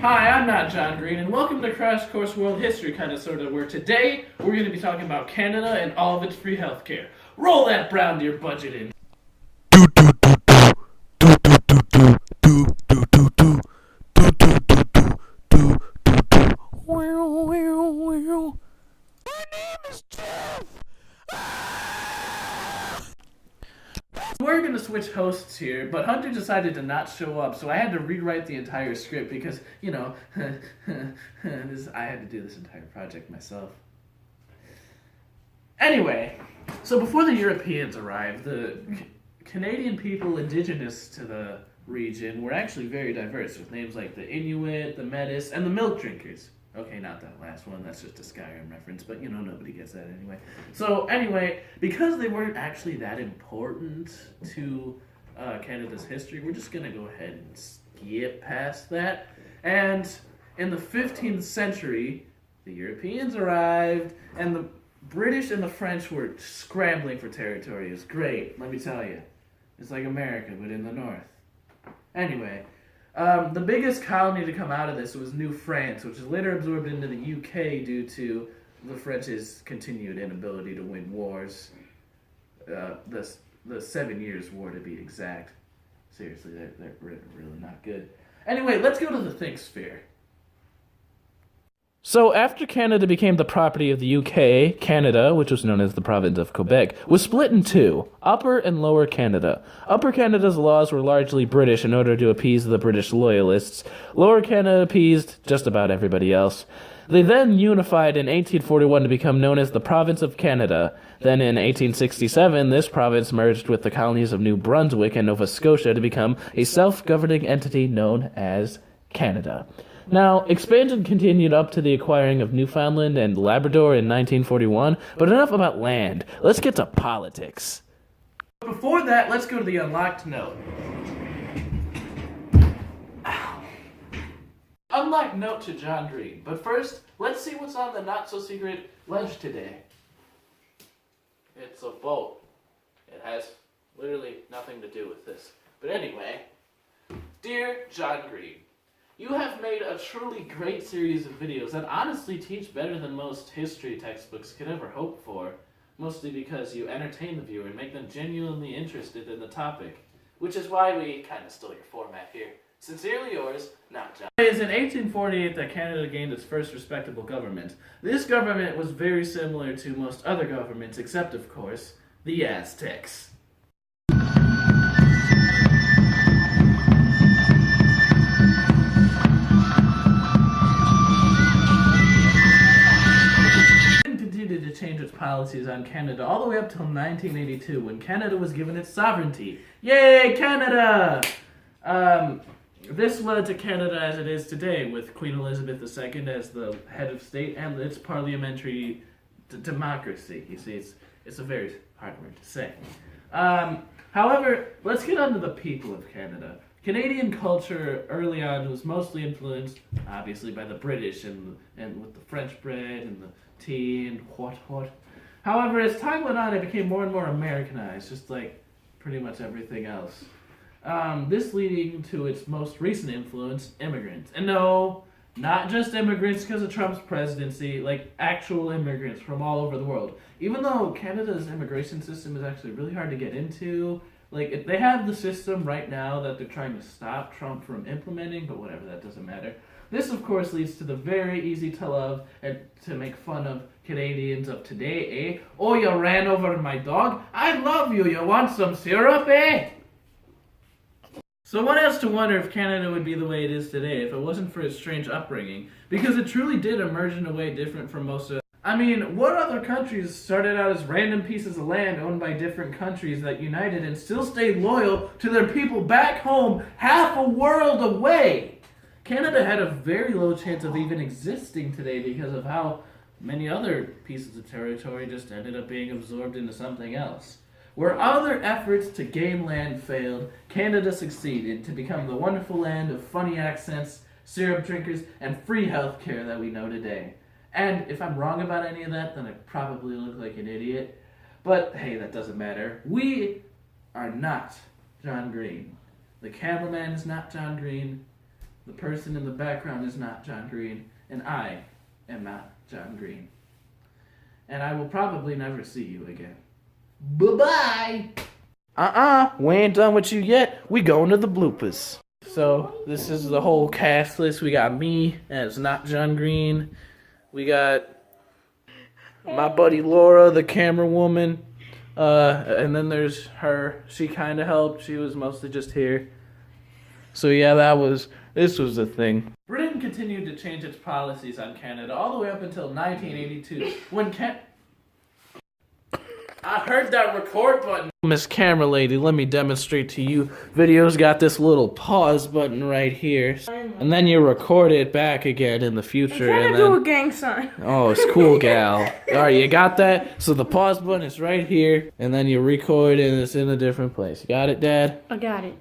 Hi, I'm not John Green, and welcome to Crash Course World History, kind of sort of, where today we're going to be talking about Canada and all of its free healthcare. Roll that brown deer budget in. We're going to switch hosts here, but Hunter decided to not show up, so I had to rewrite the entire script because, I had to do this entire project myself. Anyway, so before the Europeans arrived, the Canadian people indigenous to the region were actually very diverse, with names like the Inuit, the Metis, and the Milk Drinkers. Okay, not that last one, that's just a Skyrim reference, but nobody gets that anyway. So anyway, because they weren't actually that important to Canada's history, we're just going to go ahead and skip past that. And in the 15th century, the Europeans arrived, and the British and the French were scrambling for territory. It was great, let me tell you. It's like America, but in the north. Anyway, the biggest colony to come out of this was New France, which was later absorbed into the UK due to the French's continued inability to win wars. The 7 Years' War, to be exact. Seriously, they're really not good. Anyway, let's go to the Think Sphere. So after Canada became the property of the UK, Canada, which was known as the province of Quebec, was split in two, Upper and Lower Canada. Upper Canada's laws were largely British in order to appease the British loyalists. Lower Canada appeased just about everybody else. They then unified in 1841 to become known as the Province of Canada. Then in 1867, this province merged with the colonies of New Brunswick and Nova Scotia to become a self-governing entity known as Canada. Now, expansion continued up to the acquiring of Newfoundland and Labrador in 1941, but enough about land. Let's get to politics. Before that, let's go to the unlocked note. Ow. Unlocked note to John Green. But first, let's see what's on the not-so-secret ledge today. It's a boat. It has literally nothing to do with this. But anyway, dear John Green, you have made a truly great series of videos that honestly teach better than most history textbooks could ever hope for, mostly because you entertain the viewer and make them genuinely interested in the topic, which is why we kind of stole your format here. Sincerely yours, not John. It is in 1848 that Canada gained its first respectable government. This government was very similar to most other governments, except, of course, the Aztecs. To change its policies on Canada all the way up till 1982, when Canada was given its sovereignty. Yay, Canada! This led to Canada as it is today, with Queen Elizabeth II as the head of state and its parliamentary democracy. You see, it's a very hard word to say. However, let's get on to the people of Canada. Canadian culture early on was mostly influenced, obviously, by the British and with the French bread and the tea and what. However, as time went on, it became more and more Americanized, just like pretty much everything else. This leading to its most recent influence, immigrants. And no, not just immigrants because of Trump's presidency, like actual immigrants from all over the world. Even though Canada's immigration system is actually really hard to get into, like, they have the system right now that they're trying to stop Trump from implementing, but whatever, that doesn't matter. This, of course, leads to the very easy to love and to make fun of Canadians of today, eh? Oh, you ran over my dog? I love you. You want some syrup, eh? So one has to wonder if Canada would be the way it is today if it wasn't for its strange upbringing, because it truly did emerge in a way different from most of. I mean, what other countries started out as random pieces of land owned by different countries that united and still stayed loyal to their people back home half a world away? Canada had a very low chance of even existing today because of how many other pieces of territory just ended up being absorbed into something else. Where other efforts to gain land failed, Canada succeeded to become the wonderful land of funny accents, syrup drinkers, and free healthcare that we know today. And if I'm wrong about any of that, then I probably look like an idiot. But hey, that doesn't matter. We are not John Green. The cameraman is not John Green. The person in the background is not John Green, and I am not John Green. And I will probably never see you again. Bye-bye! We ain't done with you yet. We going to the bloopers. So, this is the whole cast list. We got me as not John Green. We got my buddy Laura, the camera woman. And then there's her. She kind of helped. She was mostly just here. So yeah, this was the thing. Britain continued to change its policies on Canada all the way up until 1982, when I heard that record button. Miss Camera Lady, let me demonstrate to you. Video's got this little pause button right here. And then you record it back again in the future. I'm trying to do a gang sign. Oh, it's cool, gal. Alright, you got that? So the pause button is right here. And then you record and it's in a different place. You got it, Dad? I got it.